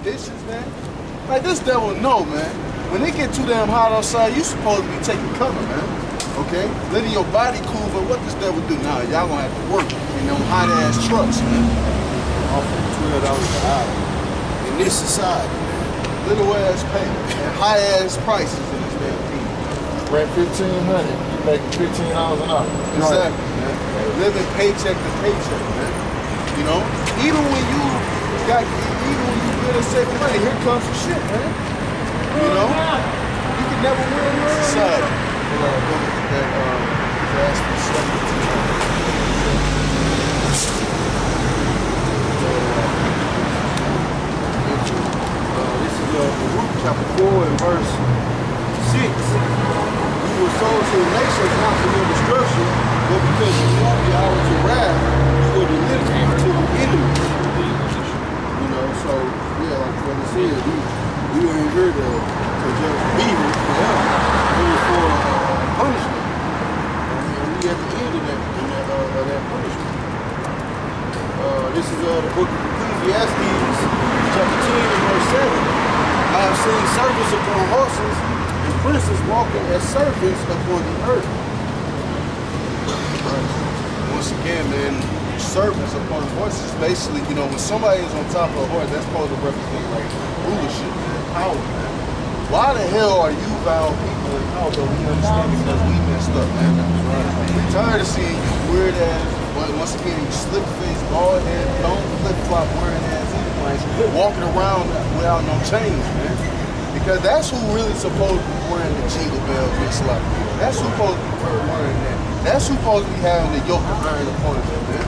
dishes, man. Like, this devil know, man. When it get too damn hot outside, you supposed to be taking cover, man. Okay? Letting your body cool, but what this devil do now? Y'all gonna have to work in them hot-ass trucks, man. Offering $12 per hour. In this society, man. Little-ass pay, and high-ass prices in this damn team. Rent $1,500, you making $15 an hour. Exactly, man. Living paycheck to paycheck, man. You know? Even when you get a saving money, here comes some shit, man. You know? You can never win in society. This is Luke chapter 4 and verse 6. You were sold to the nations not for your destruction, but because you knew the hour to wrath, you were delivered to the enemies. You know, so yeah, like what it said, we ain't here to just evil forever. It was for punishment. And we at the end of that punishment. This is the book of Ecclesiastes, chapter 10 and verse 7. I have seen servants upon horses and princes walking as servants upon the earth. Once again, man, servants upon horses, basically, you know, when somebody is on top of a horse, that's supposed to represent, like, rulership, man, power, man. Why the hell are you vile people in power, though we understand because we messed up, man? We're tired of seeing you weird ass, but once again, you slick face, bald head, don't flip-flop wearing ass, like, walking around without no chains, man. Because that's who really supposed to be wearing the jingle bells and slap. That's who supposed to be wearing that. That's who supposed to be having the yoke of iron upon them, man.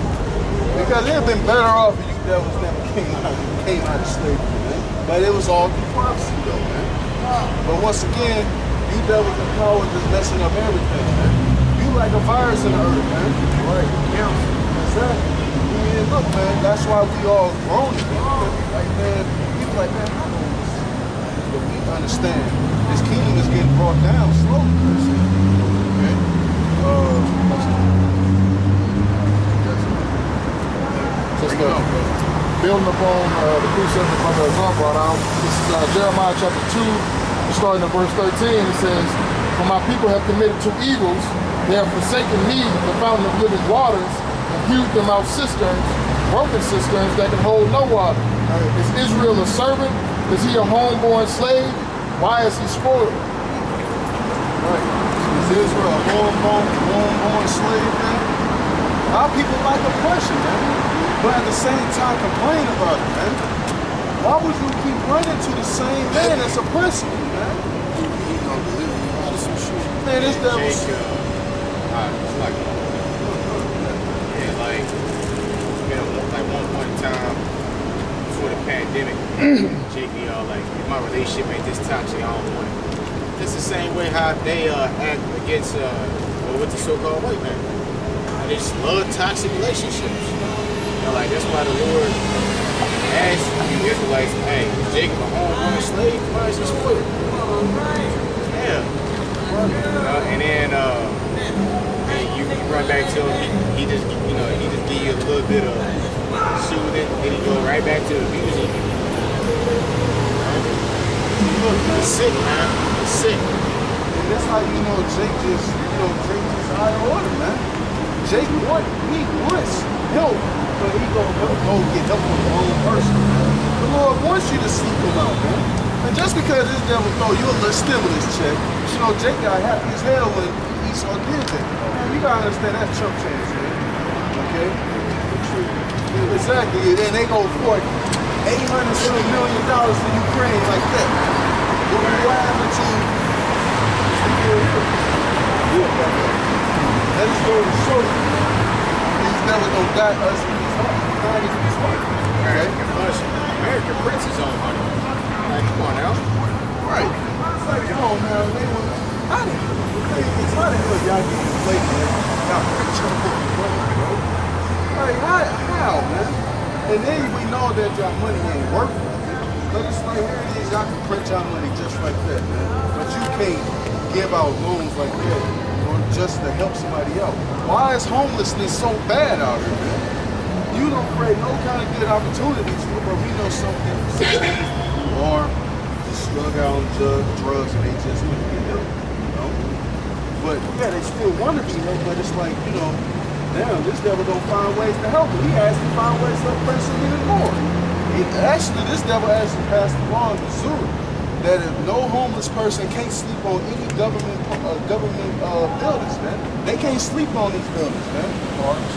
Because it would have been better off if you devils never came out of slavery, man. But it was all through prophecy, though, man. But once again, you devils in power just messing up everything, man. You like a virus in the earth, man. Right. Exactly. And look, man, that's why we all grown, man. Like, man, people like, man, how long is this? But we understand this kingdom is getting brought down slowly. Okay? Just building upon the precept that Brother Azar brought out, this is Jeremiah chapter 2, starting at verse 13. It says, "For my people have committed two evils. They have forsaken me, the fountain of living waters, and hewed them out cisterns, broken cisterns that can hold no water. Is Israel a servant? Is he a homeborn slave? Why is he spoiled?" Right. Is Israel a homeborn slave, man? Our people like oppression, man. But at the same time complain about it, man. Why would you keep running to the same man that's oppressing you, man? He's gonna deliver you out of some shit. Man, this devil's... It's like, yeah, like, you know, like one point in time before the pandemic, Jake be all like, if my relationship ain't this toxic, I don't want it. It's the same way how they act against with the so-called white man. They just love toxic relationships. You know, like, that's why the Lord asked you Israelites, hey, is Jacob a homeborn slave? Why is he spoiled? Yeah. And then you run back to him, he just, you know, he just give you a little bit of soothing, then he go right back to abusing you. It's sick, man. It's sick. And that's how you know Jake just out of order, man. Jake wants help, but he gonna go get help from the wrong person. The Lord wants you to seek him out, man. And just because this devil throw you a little stimulus check, you know, Jake got happy as hell when Esau did that. Man, you gotta understand that's chump change, man. Okay? Exactly. And then they go for $800 million to Ukraine like that. What happened to let us go to show you. These devils don't got us in these hearts. We're not in these hearts. Okay? American princes own money. Like, come on now. Right. It's like, come on now, they want how the hell y'all get inflated, man? Y'all print your money, bro. Like, how, man? And then we know that y'all money ain't worth it. Look, it's like, here it is, y'all can print y'all money just like that, man. But you can't give out loans like that just to help somebody else. Why is homelessness so bad out here, man? You don't create no kind of good opportunities, but we know something or just strung out on drugs and they just couldn't get help, you know? But yeah, they still want to be helped, but it's like, you know, damn, this devil don't find ways to help him. He has to find ways to oppress him even more. This devil actually passed the law in Missouri that if no homeless person can't sleep on any government buildings, man. They can't sleep on these buildings, man.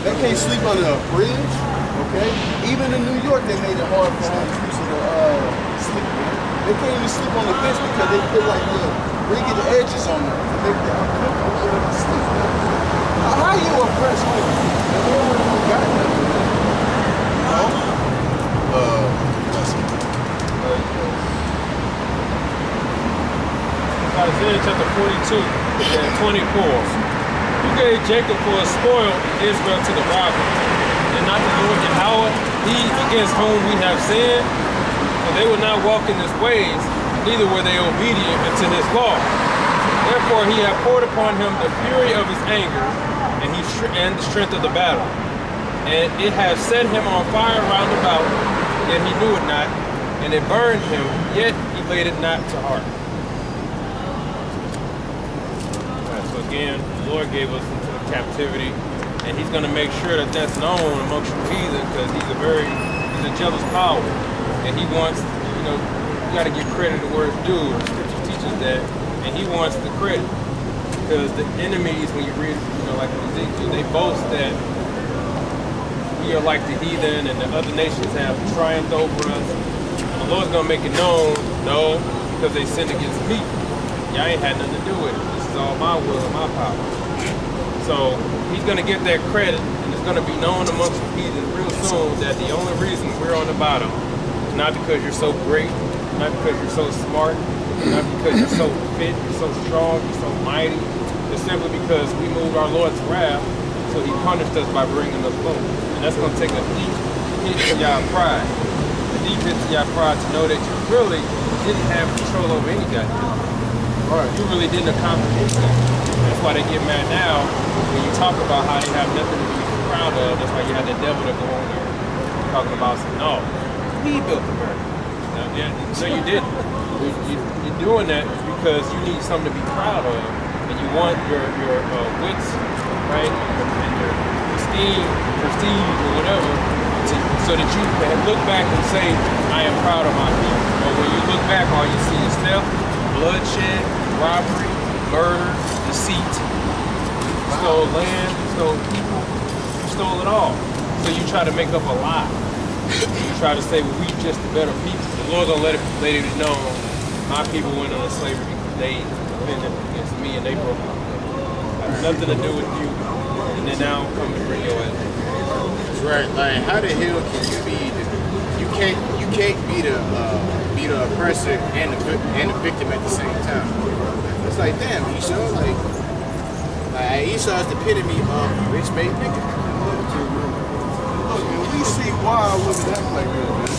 They can't sleep under a bridge, okay? Even in New York, they made it hard for homeless people to sleep, man. They can't even sleep on the bench because they put like little rigged edges on them to make them uncomfortable for them to sleep, man. How you oppress homeless people? They don't really got nothing, man. You know? Isaiah chapter 42 and 24. You gave Jacob for a spoil and Israel to the robber, and not the Lord Yahweh, he against whom we have sinned. For they would not walk in his ways, neither were they obedient unto his law. Therefore he hath poured upon him the fury of his anger, and the strength of the battle. And it hath set him on fire round about, yet he knew it not, and it burned him, yet he laid it not to heart. So again, the Lord gave us into captivity, and he's going to make sure that that's known amongst the heathen, because he's a jealous power, and he wants, you know, you got to give credit to where it's due. The scripture teaches that, and he wants the credit, because the enemies, when you read, you know, like in Ezekiel, they boast that we are like the heathen, and the other nations have triumphed over us. And the Lord's going to make it known, no, because they sinned against me. Y'all ain't had nothing to do with it. This is all my will and my power. So he's going to get that credit, and it's going to be known amongst the heathen real soon that the only reason we're on the bottom is not because you're so great, not because you're so smart, not because you're so fit, you're so strong, you're so mighty. It's simply because we moved our Lord's wrath, so he punished us by bringing us low. And that's going to take a deep hit to y'all pride. A deep hit to y'all pride to know that you really didn't have control over any goddamn. Right. You really didn't accomplish anything. That's why they get mad now when you talk about how they have nothing to be proud of. That's why you had the devil to go on there talking about some, no, we built America. No, you didn't. You're doing that because you need something to be proud of, and you want your wits, right, and your prestige or whatever, so that you can look back and say, I am proud of my people. But when you look back, all you see is theft, bloodshed, robbery, murder, deceit. You stole land, you stole people, you stole it all. So you try to make up a lie. You try to say, well, we just the better people. The Lord's gonna let it be known, my people went into slavery because they offended against me and they broke my will. Has nothing to do with you. And then now I'm coming to bring your ass. That's right. Like, how the hell can you be you can't be the oppressor and the victim at the same time. It's like, damn, Esau, like Esau's the epitome of rich made nigga. Look, and we see why women act like that, man.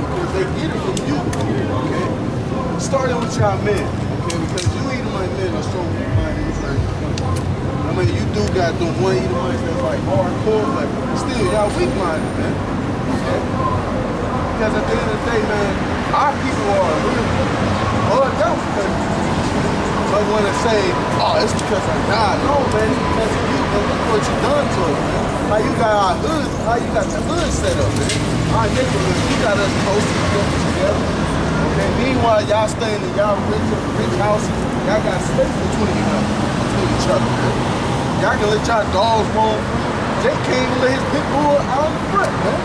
Because they get it from you, okay? Starting with y'all men, okay? Because you Edomite men are strong minded. It's like, I mean, you do got them one Edomites that's like hardcore, but still, y'all weak minded, man. Okay? Because at the end of the day, man, our people are real adults. But when they say, oh, it's because of God. No, man, it's because of you, man. Look what you done to us, man. How you got our hood, how you got the hood set up, man. Our neighborhood, you got us close together. Okay, meanwhile, y'all staying in y'all rich houses. Y'all got space between each other, man. Y'all can let y'all dogs roam free. Jake can't even let his pit bull out in the front, man.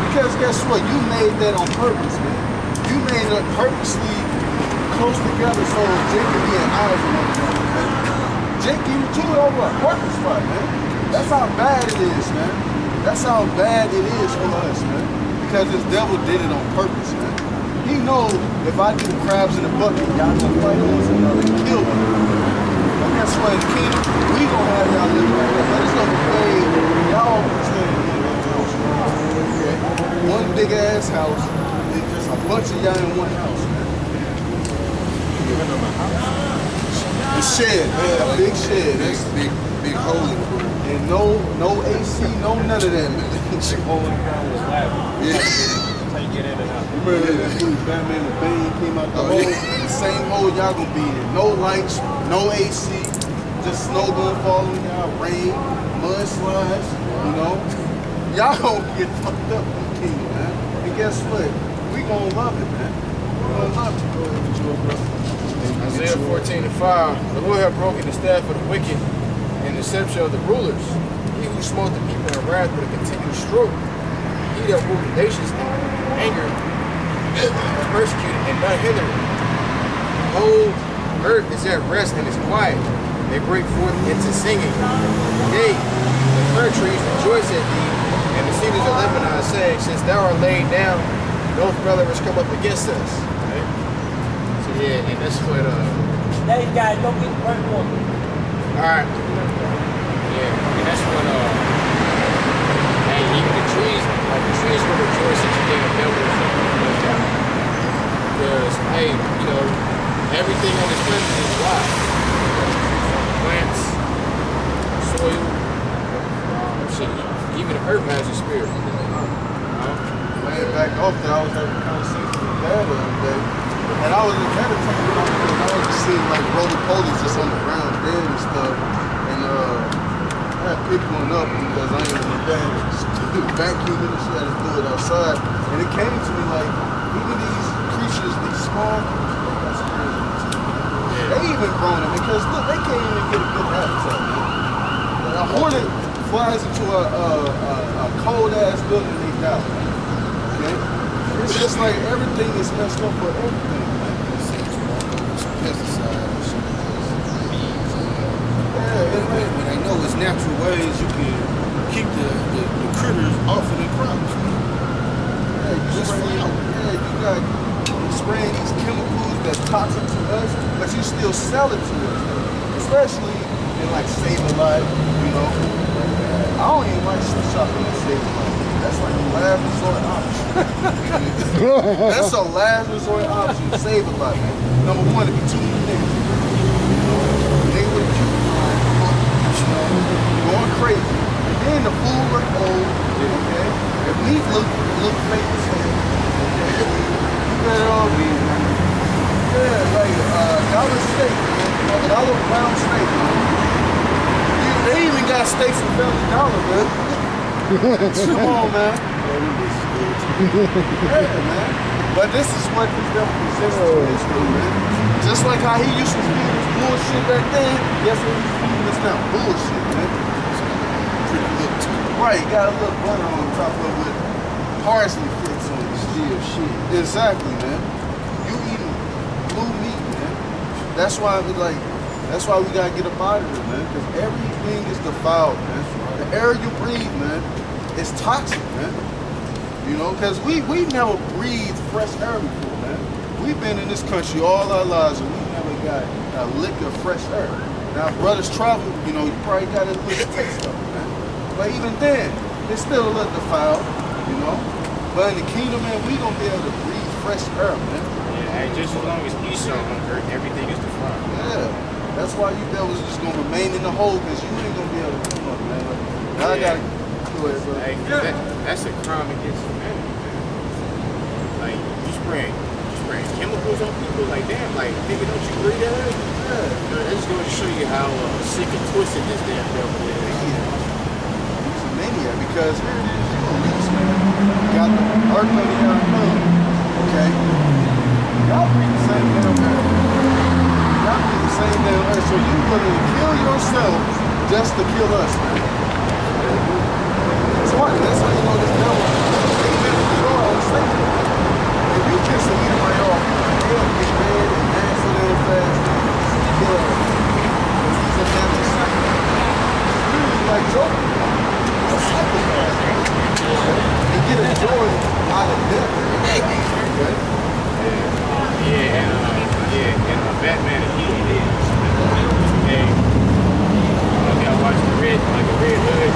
Because guess what? You made that on purpose, man. You made it purposely close together so Jake can be an eyes on one another, man. Jake even threw it over a parking spot, man. That's how bad it is, man. That's how bad it is for us, man. Because this devil did it on purpose, man. He knows if I do crabs in the bucket, y'all gonna fight on one another and kill them. And guess what? In the kingdom, we gonna have y'all live like that. But it's gonna be paid. Y'all understand, okay? One big ass house, and just a bunch of y'all in one house, man. The shed, man, a big shed. That's big holy. And no AC, no none of that, man. Holy God was laughing. Yeah. That's how you get in and out. Remember that Batman the Bane came out the hole? The same hole y'all gonna be in. No lights, no AC, just snow gonna fall on y'all, rain, mudslides, you know. Y'all gonna get fucked up in the kingdom, man. And guess what? We gonna love it, man. We gonna love it. Go ahead with you, bro. Isaiah 14:5. The Lord hath broken the staff of the wicked and the scepter of the rulers. He who smote the people in wrath with a continuous stroke. He that ruled the nations in anger is persecuted and not hindered. The whole earth is at rest and is quiet. They break forth into singing. Yea, the fir trees rejoice at thee, and the cedars of Lebanon saying, since thou art laid down, no brother has come up against us. Right? So yeah, and that's what Now you guys don't get burnt one. alright. Yeah, and that's what hey, even the trees will rejoice that you gave the devils down. Because hey, you know, everything on this planet is alive. Plants, soil, shit, even the earth has a spirit. Laying back off that, I was having a conversation with Dad the other day, and I was meditating on it, and I was just seeing like roly polies just on the ground, dead and stuff, and I had picked one up because I ain't in the bed, vacuuming and shit, I had to do it outside, and it came to me like, even these creatures, these small creatures, they got spirits. They even grown them because look, they can't even get a good habitat, man. A hornet flies into a cold ass building and they die. Okay? It's just like everything is messed up for everything, man. Pesticides, Yeah, but I know it's natural ways you can keep the critters off of the crops. yeah, you got spraying these chemicals that's toxic to us, but you still sell it to us, especially in like Save a Life, you know. I don't even like shopping at Save a Life. That's like a last resort option. That's a last resort option. Save a Life. Number one, it be too many niggas. You know, they with a coupon, you know, going crazy. And then the food look old, okay? The meat look fake as hell. Okay? You better all be, yeah, like dollar steak, man. $1 pound steak, man. They even got steaks for $1 man. Come on, man. Yeah, man. But this is what the devil presents to Israel, man. Just like how he used to feed us bullshit back then, guess what he's feeding us now? Bullshit, man. Pretty good too. Right, got a little butter on top of it with parsley flakes on it. Still shit. Exactly, man. You eating blue meat, man. That's why we gotta get up out of it, man. Because everything is defiled, man. The air you breathe, man, is toxic, man. You know, because we never breathed fresh air before, man. We've been in this country all our lives and we never got a lick of fresh air. Now, brothers travel, you know, you probably got a little taste of it, man. But even then, it's still a little defiled, you know. But in the kingdom, man, we gonna be able to breathe fresh air, man. Yeah, hey, just as long as Esau on earth, everything is defiled. Yeah. That's why you devils just gonna remain in the hole because you ain't gonna be able to come up, man. Now I gotta go ahead, bro. Hey, that's a crime against humanity, man. Like you spraying chemicals on people, like damn, like nigga, don't you breathe that air? Yeah. That's going to show you how sick and twisted this damn devil is. He's a maniac because here it is, you police, man. Got the earth under your thumb, okay? Y'all breathe the same damn air. Y'all breathe the same damn air, so you willing to kill yourself just to kill us, man. That's why, that's how you know this devil, they been in the door on Satan. If you kiss him, he right off, he'll get mad and answer them fast. Kill him. He's a damn psycho. He's really like Joker. A psychopath, man. And get a joy out of death. Okay? And Batman and he is. Hey, I watched the Red Hood.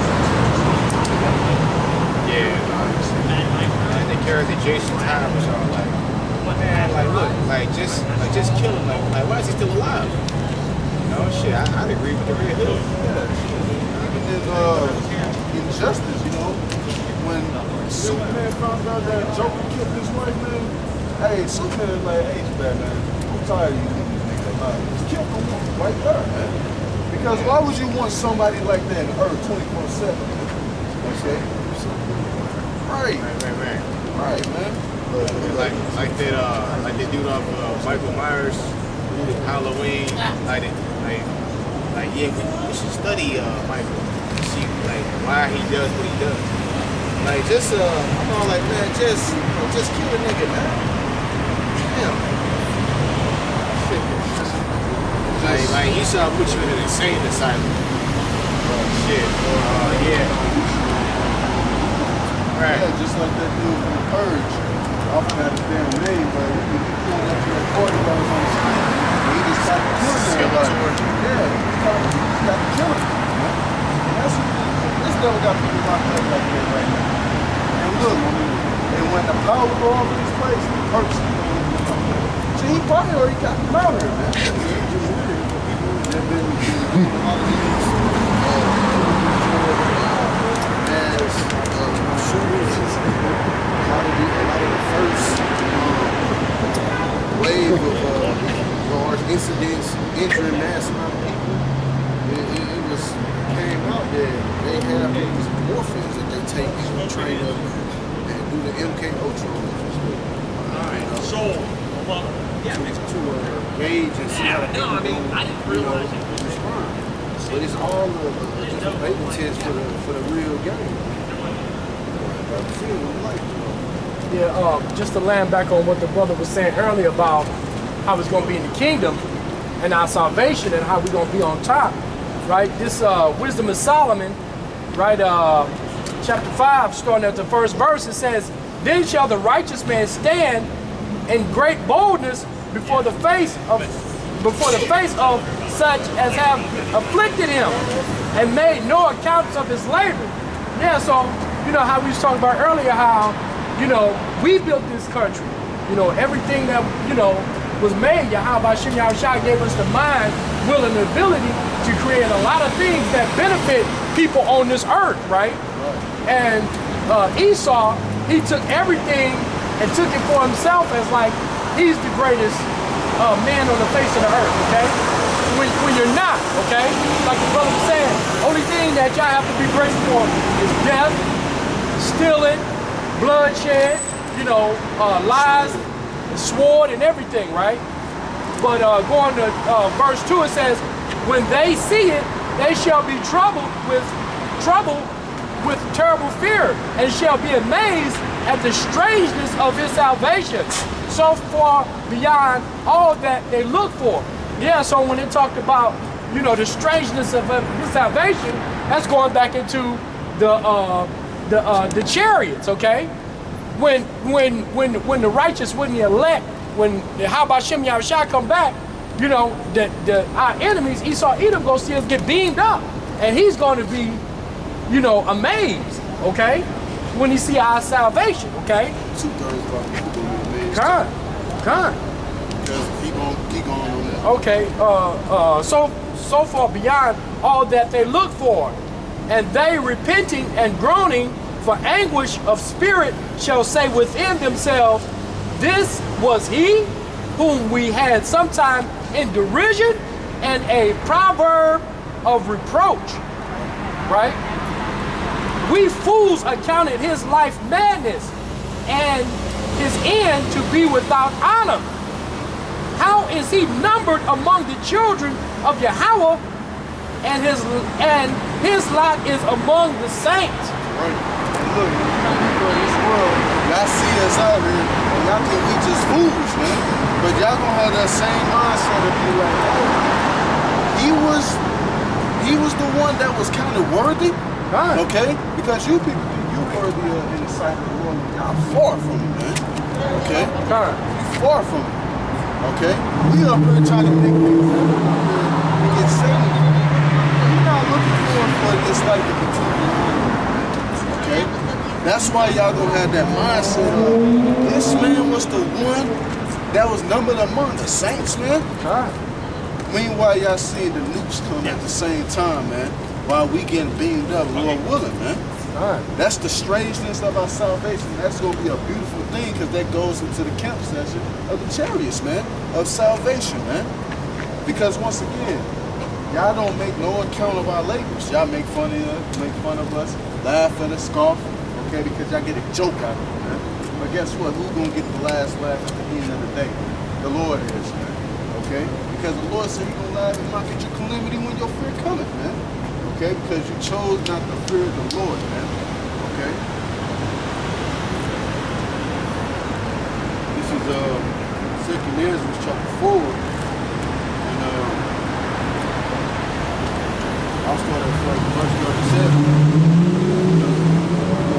Yeah, and they carried the Jason Towers on like, man, like look, like just kill him, like why is he still alive? You know, shit, I'd agree with the Red Hood. Yeah. Even in injustice, you know, when Superman found out that Joker killed his wife, man, hey, Superman is like, hey, Batman, I'm tired of you niggas alive. Just kill the woman right there, man. Because why would you want somebody like that in Earth 24/7, man? Okay? Right. Right, man. Like that dude off Michael Myers, Halloween, yeah, we should study Michael and see like why he does what he does. Like just I'm all like, man, just kill a nigga, man. Damn. Like he should put you in an insane asylum. Shit. Yeah. Right. Yeah, just like that dude from The Purge. I forgot his damn name, but he pulled up to that party that was on the street. And he just started killing everybody. Yeah, he just got to kill him. And that's this devil got people locked up like that right now. And look, and when the power go off in this place, the perks. See, he probably already got them out here, man. They've been all of these shooters, a lot of the first wave of large incidents injuring mass amount of people. It was came out that they have these morphines that they take to train up and do the MK Ultra. Alright, so to gauge and see how people I didn't realize respond. But it's all just a beta test for the real game. Yeah, just to land back on what the brother was saying earlier about how it's going to be in the kingdom and our salvation and how we're going to be on top, right? This Wisdom of Solomon, right, chapter 5, starting at the first verse, it says, "Then shall the righteous man stand in great boldness before the face of such as have afflicted him and made no accounts of his labor." Yeah, so you know how we was talking about earlier how, you know, we built this country. You know, everything that, you know, was made, Yahweh Shem Yahushua gave us the mind, will, and the ability to create a lot of things that benefit people on this earth, right? And Esau, he took everything and took it for himself as like, he's the greatest man on the face of the earth, okay? When you're not, okay? Like the brother was saying, only thing that y'all have to be grateful for is death, stealing, bloodshed, you know, lies, sword, and everything, right? But going to verse 2, it says, "When they see it, they shall be troubled with terrible fear, and shall be amazed at the strangeness of his salvation, so far beyond all that they look for." Yeah, so when it talked about, you know, the strangeness of his salvation, that's going back into the chariots, okay? When the righteous, when the elect, when the Yahweh Shem Yahushua come back, you know, our enemies, Esau, Edom, go see us get beamed up, and he's going to be, you know, amazed, okay, when he see our salvation, okay? 2/3 of our people gonna be amazed. Con. Because keep going on that. Okay, so far beyond all that they look for, and they repenting and groaning for anguish of spirit shall say within themselves, "This was he whom we had sometime in derision and a proverb of reproach." Right? "We fools accounted his life madness and his end to be without honor. How is he numbered among the children of Yahweh, and his lot is among the saints." Right. And look, people in this world, y'all see us out here, and y'all think we just fools, man. But y'all gonna have that same mindset of be like, oh, he was the one that was kind of worthy, okay? Because you people think you worthy in the sight of the Lord. Y'all far from it, man. Okay? You far from it. Okay? We up here trying to make things to get saved. We're not looking for this life to continue. Okay? That's why y'all gonna have that mindset of this man was the one that was numbered among the saints, man. Meanwhile, y'all seeing the nukes come at the same time, man. While we getting beamed up, Lord willing, man. That's the strangeness of our salvation. That's going to be a beautiful thing because that goes into the camp session of the Chariots, man, of salvation, man. Because once again, y'all don't make no account of our labors. Y'all make fun of us, laugh at us, scoff, okay, because y'all get a joke out of it, man. But guess what? Who's going to get the last laugh at the end of the day? The Lord is, man, okay? Because the Lord said he's going to laugh and mock at your calamity when your fear cometh, man. Okay? Because you chose not to fear the Lord, man. Okay? This is 2 Ezra chapter 4. And I'll start at verse 37.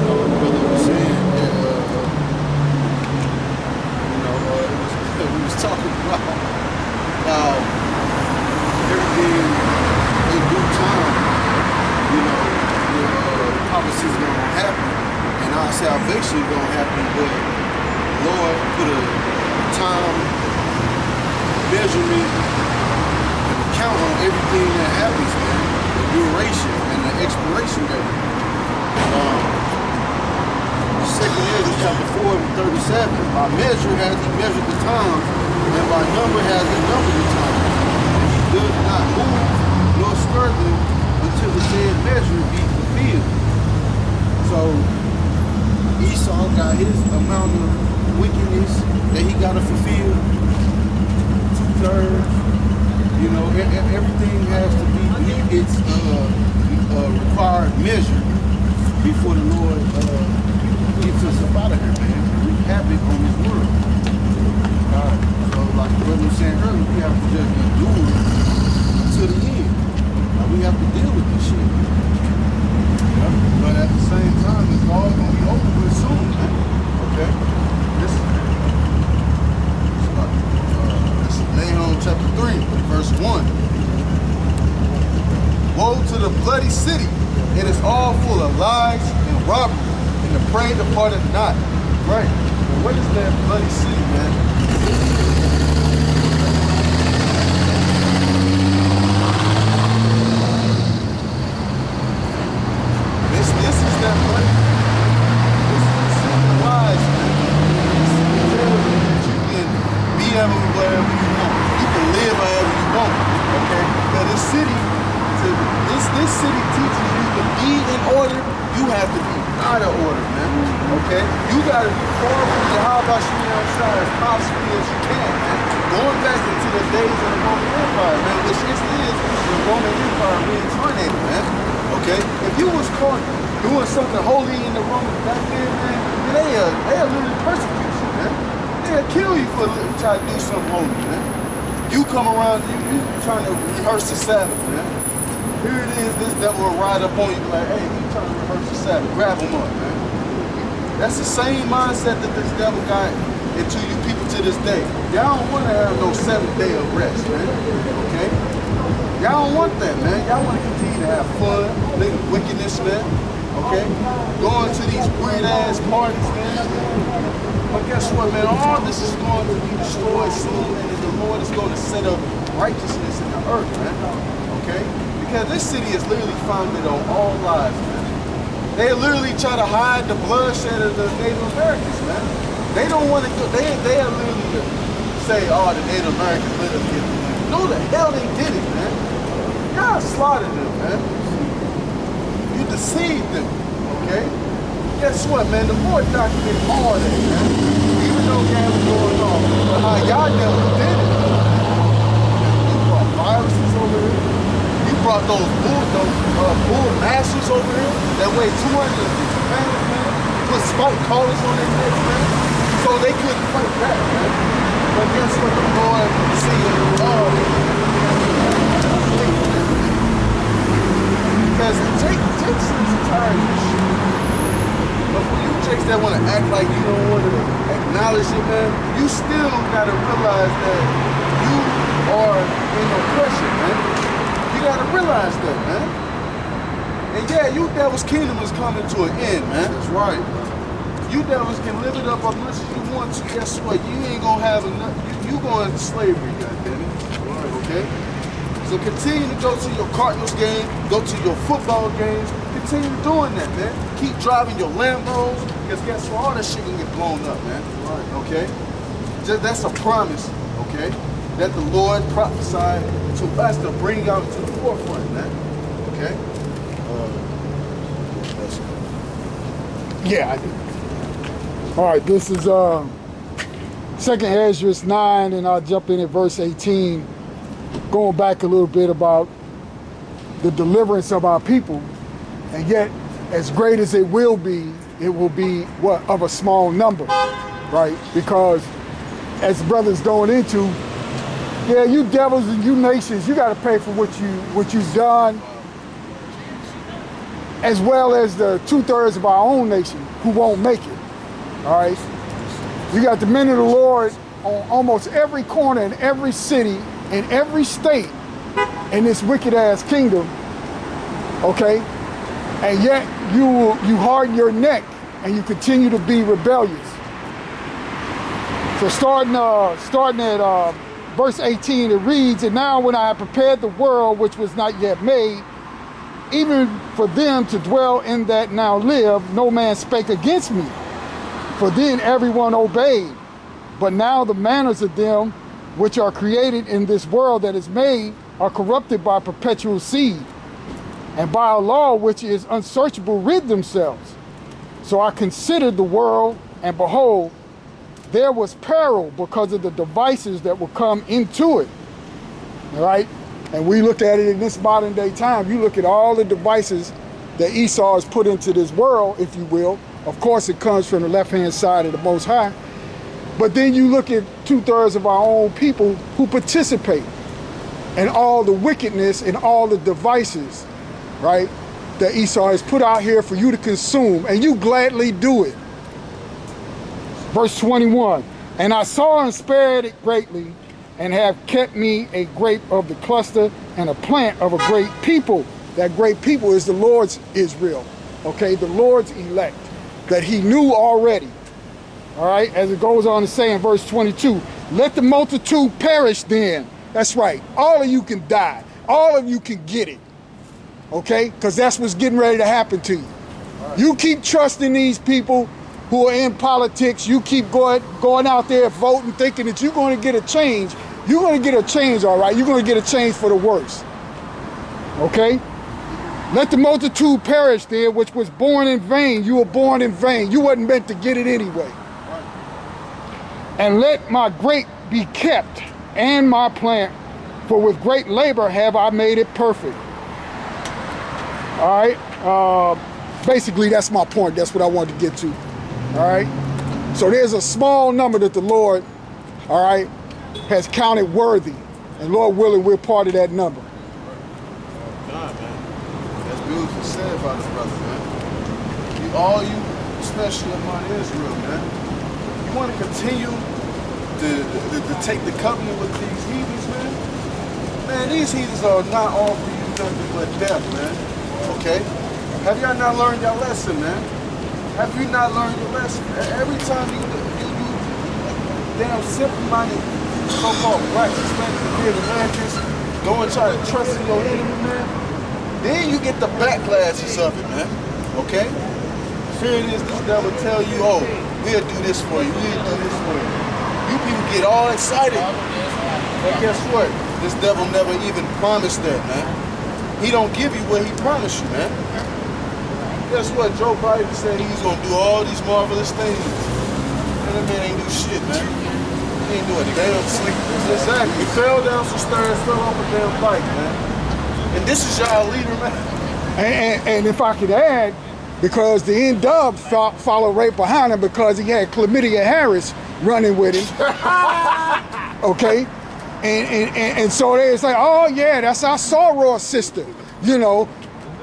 The brother was saying that, we was talking about how everything in due time, the prophecy is going to happen and our salvation is going to happen, but the Lord put a time measurement and a count on everything that happens, man. The duration and the expiration date. 2 Ezra chapter 4 and 37. By measure has he measured the time, and by number has he numbered the time. And he does not move nor stir them until the said measure be fulfilled. So Esau got his amount of wickedness that he got to fulfill. 2/3. Everything has to be its required measure before the Lord gets us up out of here, man. Wreak havoc on this world. So like the brother was saying earlier, we have to just endure to the end. We have to deal with this shit. But at the same time, it's all going to be over with soon, man. Okay? This is Nahum chapter 3, verse 1. Woe to the bloody city. It is all full of lies and robbery, and the prey departed not. Right. But what is that bloody city, man? This is that bloody. This is the city of lies, man. This tells you that you can be wherever you want. You can live however you want. Okay? Now this city. This city teaches you to be in order, you have to be out of order, man. Okay? You gotta be far from Jehovah outside as possibly as you can, man. Going back into the days of the Roman Empire, man, which is the Roman Empire reincarnated, man. Okay? If you was caught doing something holy in the Roman back then, man, they'll literally persecute you, man. They'll kill you for trying to do something holy, man. You come around, you trying to rehearse the Sabbath, man. Here it is, this devil will ride up on you like, hey, you trying to rehearse the Sabbath, grab him up, man. That's the same mindset that this devil got into you people to this day. Y'all don't want to have no 7th day of rest, man, okay? Y'all don't want that, man. Y'all want to continue to have fun, live wickedness, man, okay? Going to these weird-ass parties, man. But guess what, man? All this is going to be destroyed soon, and the Lord is going to set up righteousness in the earth, man, okay? Because this city is literally founded on all lies, man. They literally try to hide the bloodshed of the Native Americans, man. They don't want to go, they are literally say, oh, the Native Americans let us get the land. No, the hell they did it, man. Y'all slaughtered them, man. You deceived them, okay? Guess what, man? The Lord documented all that, man. Even though that was going on. But how y'all never did it. You brought viruses over here. Brought those bull masters over here that weigh 250 pounds, man. Put spike collars on their necks, man. So they couldn't fight back, man. But guess what? The Lord seeing all because Jake's tired of this shit. But for you Jakes that want to act like you don't want to acknowledge it, man, you still got to realize that you are in oppression, man. You gotta realize that, man. And yeah, you devil's kingdom is coming to an end, man. That's right. You devils can live it up as much as you want to. Guess what? You ain't gonna have enough. You going to slavery, goddammit. Okay? So continue to go to your Cardinals game, go to your football games. If continue doing that, man. Keep driving your Lambos, because guess what? All that shit can get blown up, man. Right. Okay? That's a promise, okay, that the Lord prophesied to us to bring out to the forefront, man. Okay? Yeah, I do. All right, this is 2nd Ezra 9, and I'll jump in at verse 18, going back a little bit about the deliverance of our people, and yet, as great as it will be what, of a small number, right? Because as brothers going into, yeah, you devils and you nations, you got to pay for what you've done, as well as the 2/3 of our own nation who won't make it. All right, you got the men of the Lord on almost every corner in every city in every state in this wicked ass kingdom. Okay, and yet you harden your neck and you continue to be rebellious. So starting at verse 18, it reads, "And now when I have prepared the world which was not yet made, even for them to dwell in that now live, no man spake against me. For then everyone obeyed. But now the manners of them which are created in this world that is made are corrupted by perpetual seed, and by a law which is unsearchable rid themselves. So I considered the world, and behold, there was peril because of the devices that will come into it." All right? And we look at it in this modern day time. You look at all the devices that Esau has put into this world, if you will. Of course, it comes from the left-hand side of the Most High. But then you look at 2/3 of our own people who participate in all the wickedness and all the devices, right, that Esau has put out here for you to consume, and you gladly do it. Verse 21, "And I saw and spared it greatly, and have kept me a grape of the cluster and a plant of a great people." That great people is the Lord's Israel, okay, the Lord's elect that he knew already. All right, as it goes on to say in verse 22, "Let the multitude perish then." That's right, all of you can die, all of you can get it, okay, because that's what's getting ready to happen to you. Right. You keep trusting these people who are in politics, you keep going out there voting, thinking that you're going to get a change. You're going to get a change, all right? You're going to get a change for the worse. Okay? "Let the multitude perish there, which was born in vain." You were born in vain. You wasn't meant to get it anyway. "And let my grape be kept, and my plant, for with great labor have I made it perfect." All right? Basically, that's my point. That's what I wanted to get to. All right? So there's a small number that the Lord, all right, has counted worthy, and Lord willing, we're part of that number. God, man, that's beautifully said by the brother, man. All you, especially among Israel, man, you want to continue to take the covenant with these heathens, man. Man, these heathens are not offering you nothing but death, man. Okay, have y'all not learned your lesson, man? Have you not learned your lesson? Every time you damn simple-minded so-called blacks, Hispanics, and Native Americans go and try to trust in your enemy, man, then you get the backlashes of it, man. Okay? Fear it is, this devil tell you, "Oh, we'll do this for you, we'll do this for you." You people get all excited. But guess what? This devil never even promised that, man. He don't give you what he promised you, man. Guess what? Joe Biden said he's gonna do all these marvelous things. And that man ain't do shit, man. He ain't do a damn sleep. Exactly. He fell down some stairs, fell off a damn bike, man. And this is y'all leader, man. And if I could add, because the N-Dub followed right behind him because he had Chlamydia Harris running with him. Okay? And so they was like, "Oh yeah, that's our soror sister," you know,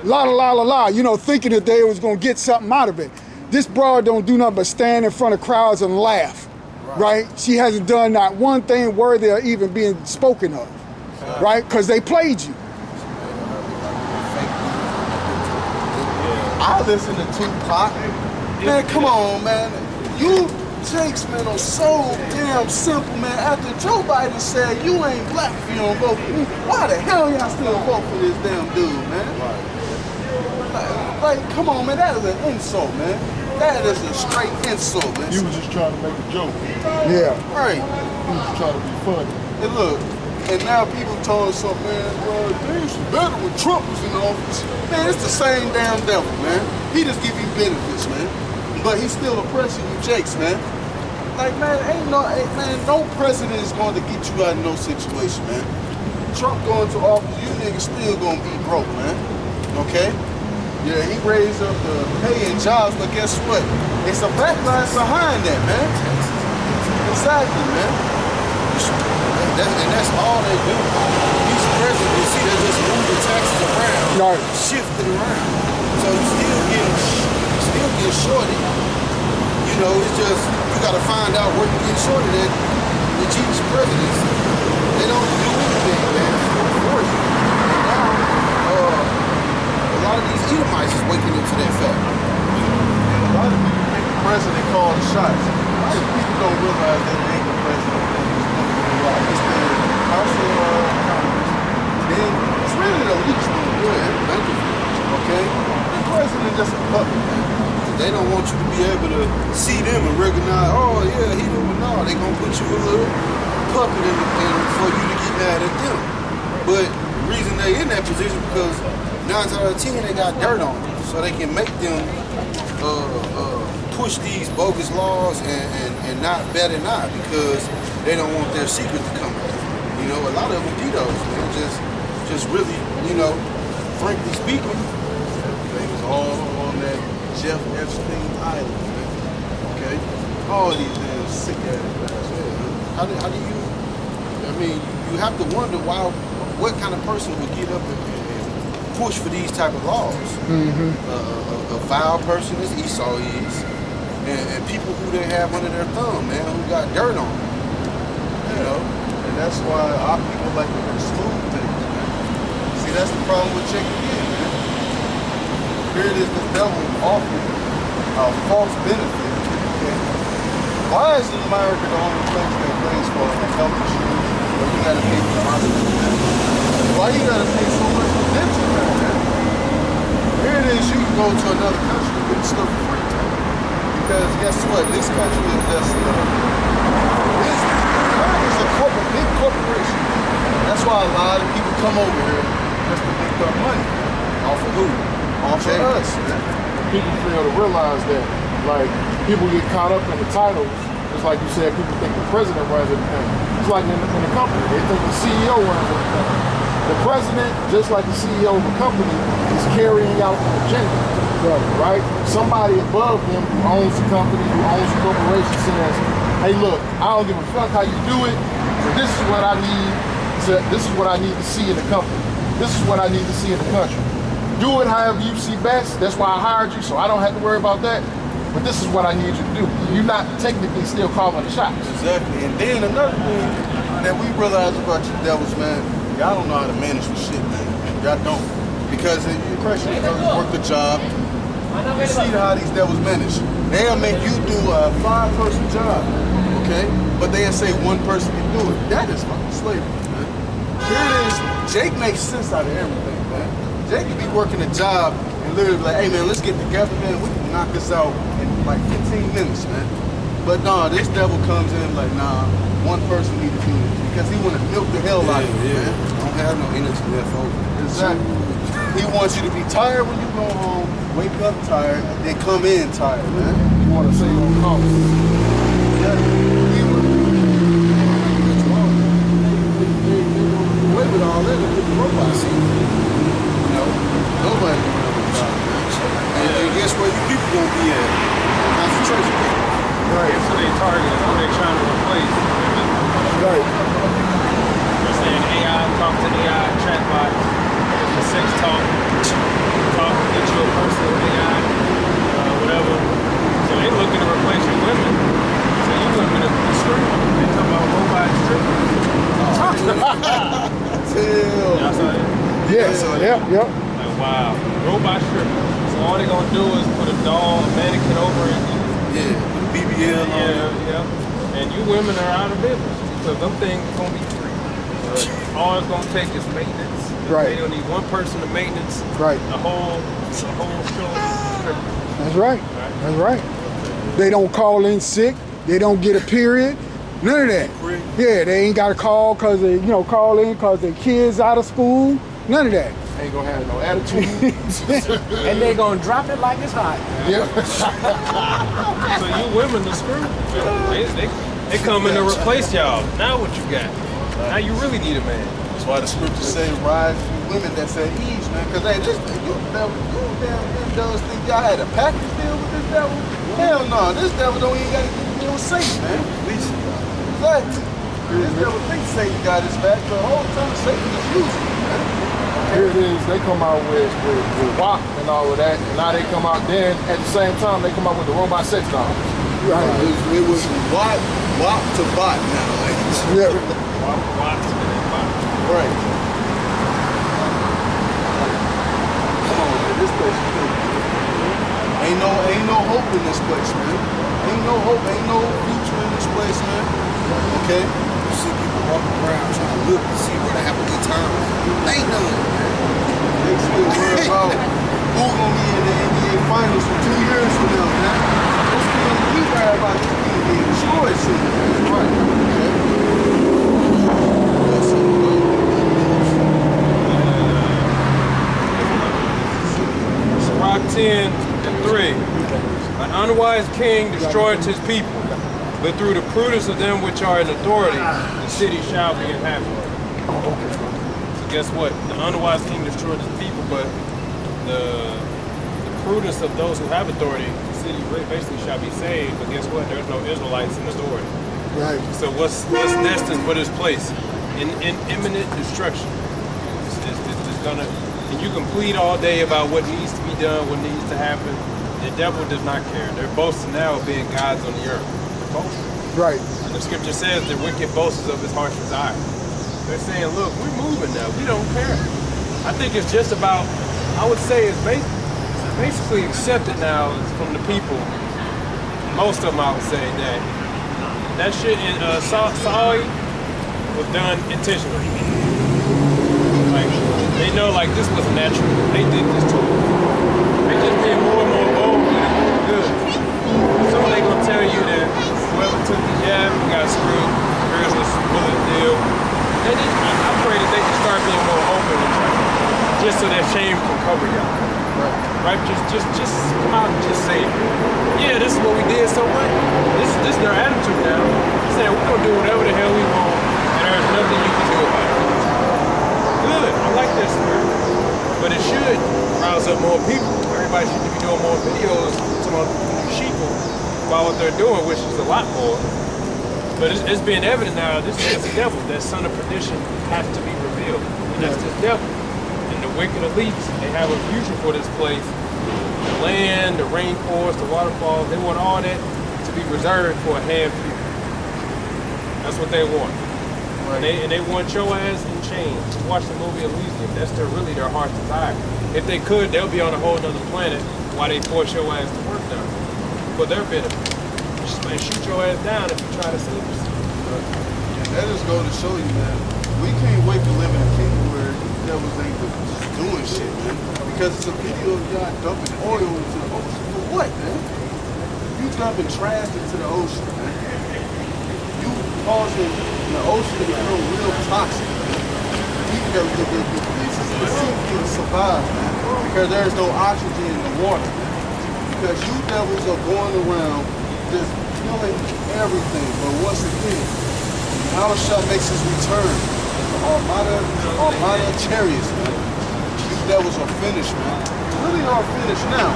la la la la la, you know, thinking that they was gonna get something out of it. This broad don't do nothing but stand in front of crowds and laugh, right? She hasn't done not one thing worthy of even being spoken of, right? Because they played you. I listen to Tupac. Man, come on, man. You takes, man, are so damn simple, man. After Joe Biden said you ain't black if you don't vote for me, why the hell y'all still vote for this damn dude, man? Like, Like, come on, man, that is an insult, man. That is a straight insult, man. You was just trying to make a joke. Yeah. Right. You was trying to be funny. And look, and now people telling us, man, well, things were better when Trump was in office. Man, it's the same damn devil, man. He just give you benefits, man. But he's still oppressing you jakes, man. Like, man, no president is going to get you out of no situation, man. Trump going to office, you niggas still gonna be broke, man. Okay? Yeah, he raised up the pay and jobs, but guess what? It's a backlash behind that, man. Exactly, man. And that's all they do. These presidents, see, they just move the taxes around, Right. shift it around. So you still get shorted. You know, it's just, you got to find out where you get shorted at with each presidency. They don't do anything, man, for you. And now, a lot of these Edomites is waking up to that fact. A lot of people think the president called the shots. A lot of people don't realize that it ain't the president. It's the House of Congress. Then it's really the least doing good. Okay? The president just a puppet, man. They don't want you to be able to see them and recognize, oh yeah, he doing no. They gonna put you a little puppet in for you to get mad at them. But the reason they in that position because 9 out of 10 they got dirt on them, so they can make them push these bogus laws and not bet an eye because they don't want their secrets to come out. You know, a lot of them pedos, man, just really, you know, frankly speaking, They was all on that Jeff Epstein Island, man. Okay? All these damn sick ass bastards. how do you, I mean, you have to wonder what kind of person would get up and push for these type of laws. A vile person as Esau is, and people who they have under their thumb, man, who got dirt on them. You know? And that's why our people like to smooth things, man. See, that's the problem with checking in, man. Here it is, the devil offering a false benefit. Okay? Why is America the only place that pays for health insurance but you gotta pay for the hospital, man? Why you gotta pay so much for dental, man? Here it is, you can go to another country and get stuff for free. Because guess what? This country is just business. America's a big corporation. That's why a lot of people come over here just to make their money. Off of who? Off of us, man. People fail to realize that, like, people get caught up in the titles. Just like you said, people think the president runs everything. It's like in a company, they think the CEO runs everything. The president, just like the CEO of a company, is carrying out an agenda, right? Somebody above him who owns the company, who owns the corporation says, hey, look, I don't give a fuck how you do it, but this is what I need. This is what I need to see in the company. This is what I need to see in the country. Do it however you see best. That's why I hired you, so I don't have to worry about that. But this is what I need you to do. You're not technically still calling the shots. Exactly. And then another thing that we realize about you devils, man, y'all don't know how to manage for shit, man. Y'all don't. Because you're Christian, you work the job. You see how these devils manage. They'll make you do a 5-person job, okay? But they'll say one person can do it. That is fucking slavery, man. Here it is. Jake makes sense out of everything, man. Jake could be working a job and literally be like, hey, man, let's get together, man. We can knock this out in like 15 minutes, man. But nah, this devil comes in like, nah, one person need to do it. Because he want to milk the hell out of you, man. Don't have no energy left over. Exactly. He wants you to be tired when you go home, wake up tired, then come in tired, man. You want to save on cost. Away with all that and put the robots in. You know, nobody can do it. And guess where you people gonna be at? Concentration camp. Right. So they target who they're trying to replace. Right. They're saying AI, talk to AI, chatbot, sex talk, get you a personal AI, whatever. So they looking to replace your women. So you looking to be stripping. They talking about robot stripping. Y'all saw that? Yes. Yep. Like, wow. Robot stripping. So all they gonna do is put a doll, a mannequin over it. Yeah, with BBL on it. Yeah. And you women are out of business because them things gonna be free. All it's gonna take is maintenance. Right. They don't need one person to maintenance. Right. The whole show. That's right. That's right. They don't call in sick. They don't get a period. None of that. Yeah, they ain't got to call because they, call in because their kids out of school. None of that. Ain't gonna have no attitude. And they gonna drop it like it's hot. Yeah. So you women the screw. They come in to replace y'all. Now what you got? Now you really need a man. That's why the scriptures say, rise you women that's at ease, man. Because, hey, you damn devils think y'all had a package deal with this devil? Hell no, this devil don't even got to deal with Satan, man. Exactly. This devil thinks Satan got his back, but the whole time Satan is using it, man. Here it is, they come out with WAP and all of that, and now they come out then, at the same time, they come out with the robot sex dolls. Right. It was WAP to bot now. Like, Yeah. right. Come on, man, this place is good. Ain't no hope in this place, man. Ain't no hope, ain't no future in this place, man. Okay? You see people walking around trying to look to see where they have a good time. Ain't none. They still worry about who gonna be in the NBA Finals for 2 years from now, man. This team, we worry about this team being destroyed soon. That's right. Okay? Sirach 10:3. An unwise king destroyeth his people, but through the prudence of them which are in authority, the city shall be inhabited. So guess what? The unwise king destroyed his people, but the prudence of those who have authority, the city basically shall be saved. But guess what? There's no Israelites in authority. Right. So what's destined for this place? In imminent destruction. It's gonna, and you can plead all day about what needs to be done, what needs to happen. The devil does not care. They're boasting now of being gods on the earth. They're boasting. Right. And the scripture says the wicked boasts of his heart's desire. They're saying, look, we're moving now. We don't care. I think it's just about, I would say it's basically accepted now from the people. Most of them, I would say, that shit in Saul was done intentionally. Like, they know, like, this was natural. They did this to him. They just being more and more bold with it. Good. So they gonna tell you that whoever took the jab got screwed. Here's this bullet deal. I pray that they can start being more open and just so that shame can cover y'all. Right? Just come out and just say, yeah, this is what we did. So what? This is their attitude now. Saying we're gonna do whatever the hell we want, and there's nothing you can do about it. Good. I like that spirit. But it should rouse up more people. Everybody should be doing more videos about sheeple about what they're doing, which is a lot more. But it's being evident now, this is the devil. That son of perdition has to be revealed. And that's this devil. And the wicked elites, they have a future for this place. The land, the rainforest, the waterfalls, they want all that to be reserved for a handful. That's what they want. Right. And they want your ass in chains. Watch the movie Elysium. That's really their heart's desire. If they could, they'll be on a whole other planet while they force your ass to work down for their benefit. They shoot your ass down if you try to save yourself. And that just goes to show you, man, we can't wait to live in a kingdom where devils ain't just doing shit, man. Because it's a video of y'all dumping oil into the ocean. For what, man? You dumping trash into the ocean, man. You causing the ocean to become real toxic, man. The pieces of the sea can't survive, man. Because there's no oxygen in the water, man. Because you devils are going around just killing everything. But once again, Yahushua makes his return. Armada Chariots, man. You devils are finished, man. You really are finished now.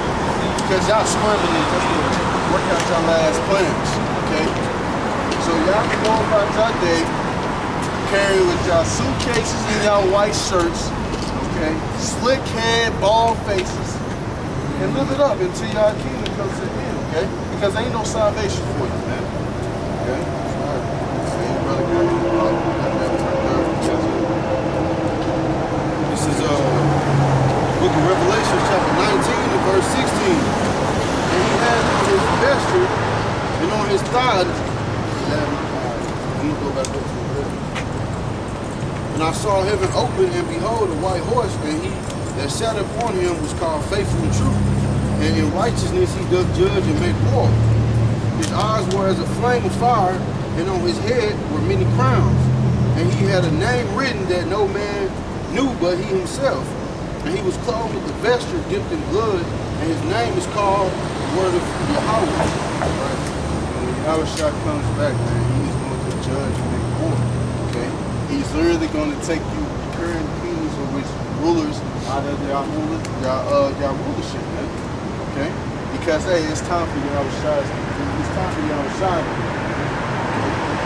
Because y'all scrambling just to work out your last plans, okay? So y'all can go about your day, carry with y'all suitcases and y'all white shirts, okay? Slick head, bald faces, and live it up until y'all kingdom comes to an end, okay? Because ain't no salvation for you, man. Okay? Same brother got This is book of Revelation, chapter 19 and verse 16. And he had on his vesture and on his thigh. I'm gonna go back up to it. And I saw heaven open, and behold, a white horse, and he that sat upon him was called Faithful and True. And in righteousness he doth judge and make war. His eyes were as a flame of fire, and on his head were many crowns. And he had a name written that no man knew but he himself. And he was clothed with a vesture dipped in blood, and his name is called the Word of Yahweh. Right. When Yahushua comes back, man, he's going to judge and make war. Okay? He's literally going to take you current kings or which rulers out of their rulership, man. Okay? Because hey, it's time for Yahushua. It's time for Yahushua. Okay?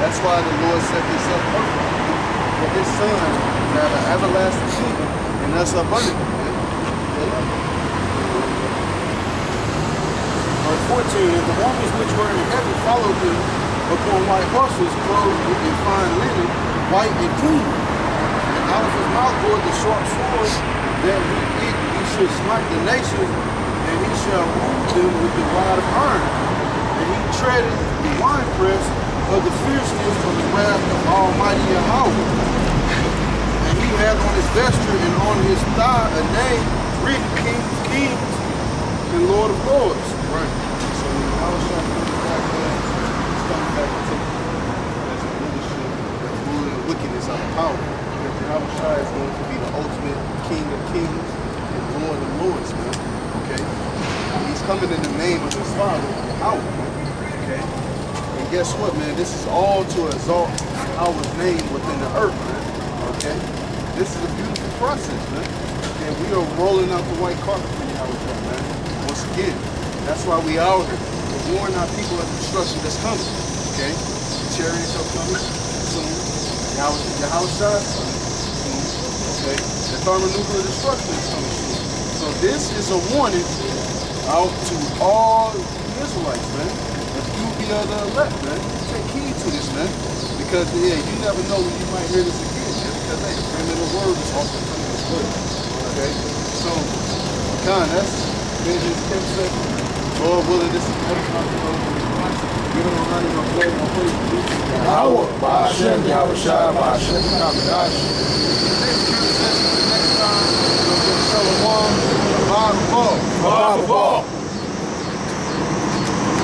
That's why the Lord set this up perfect. For his son to have an everlasting kingdom and us abundant. Man. Okay? Verse 14, and the armies which were in heaven followed him upon white horses, clothed in fine linen, white and clean. And out of his mouth goeth the sharp sword, that with it he should smite the nations, and he shall rule them with the rod of iron. And he treaded the winepress of the fierceness of the wrath of Almighty Yahweh. And he had on his vesture and on his thigh a name written, King of Kings and Lord of Lords. Right. So when Yahushua comes back, man, he's coming back to take that's a rulership, that's ruling the wickedness out of power. Because Yahushua is going to be the ultimate King of Kings and Lord of Lords, man. Okay? And he's coming in the name of his Father, Yahweh. Okay? And guess what, man? This is all to exalt Yahweh's name within the earth, man. Okay? This is a beautiful process, man. And we are rolling out the white carpet for Yahushua, man. Once again. That's why we out here. We're warning our people of the destruction that's coming. Okay? The chariots are coming soon. Yahushua is coming soon. Okay? The thermonuclear destruction is coming soon. So this is a warning out to all the Israelites, man. If you be of the elect, man, take heed to this, man. Because yeah, you never know when you might hear this again, man. Because hey, the famine of the word is often coming as well. Okay? So, that's been his 10 seconds. Lord willing, this is next time. Give him a round of applause and praise. Yahweh, Ba'ashem, Yahushua, Ba'ashem, Kamadash. Next time, we'll get Shalom. Bye, bye. Bye, bye.